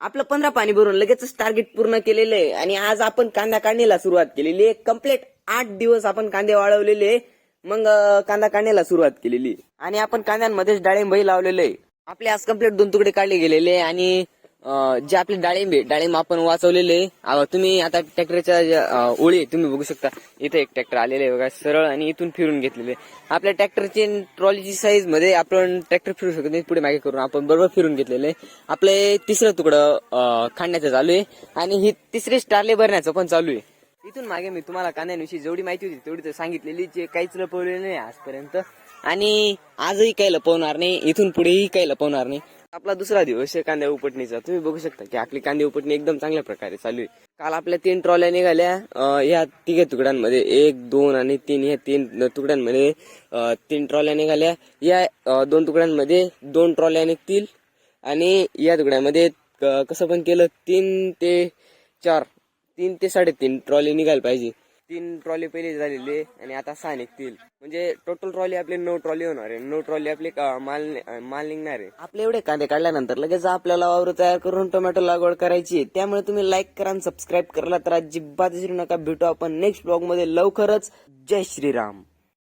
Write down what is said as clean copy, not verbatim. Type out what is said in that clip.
आपलं 15 पाणी भरून लगेच टार्गेट पूर्ण केलेलं आहे आणि आज आपण कांदा काढणीला सुरुवात केलेली आहे. कंप्लीट 8 दिवस आपण कांदे वाळवलेले, मग कांदा काढण्याला सुरुवात केलेली आणि आपण कांद्यांमध्येच डाळिंबही लावलेलं आहे. आपले आज कंप्लीट 2 तुकडे काढले गेलेले आणि जे आपले डाळिंब आपण वाचवलेले. तुम्ही आता ट्रॅक्टरच्या ओळी तुम्ही बघू शकता, इथे एक ट्रॅक्टर आलेले आहे बघा सरळ आणि इथून फिरून घेतलेले. आपल्या ट्रॅक्टरची ट्रॉलीची साईज मध्ये आपण ट्रॅक्टर फिरू शकतो नाही, पुढे मागे करून आपण बरोबर फिरून घेतलेले. आपले तिसरं तुकडं खांडण्याचं चालू आहे आणि ही तिसरी स्टारले भरण्याचं पण चालू आहे. इथून मागे मी तुम्हाला कांद्यांविषयी जेवढी माहिती होती तेवढी तर सांगितलेली, जे काहीच लपवलेलं नाही आजपर्यंत आणि आजही काही लपवणार नाही, इथून पुढेही काही लपवणार नाही. आपला दुसरा दिवस आहे कांद्या उपटणीचा. तुम्ही बघू शकता की आपली कांदे उपटणी एकदम चांगल्या प्रकारे चालू आहे. काल आपल्या 3 ट्रॉल्या निघाल्या या तिघे तुकड्यांमध्ये, 1, 2 आणि 3 या 3 तुकड्यांमध्ये 3 ट्रॉल्या निघाल्या. या 2 तुकड्यांमध्ये 2 ट्रॉल्या निघतील आणि या तुकड्यामध्ये कसं पण केलं 3 ते 3.5 ट्रॉली निघायला पाहिजे. 3 ट्रॉली पहिले झालेले आणि आता 6 निघतील, म्हणजे टोटल ट्रॉली आपले 9 ट्रॉली होणार आहे. 9 ट्रॉली आपले माल निघणार आहे. आपले एवढे कांदे काढल्यानंतर लगेच आपल्याला वावर तयार करून टोमॅटो लागवड करायची. त्यामुळे तुम्ही लाईक करा आणि सबस्क्राईब करायला तर अजिबात विसरू नका. भेटू आपण नेक्स्ट ब्लॉग मध्ये लवकरच. जय श्रीराम.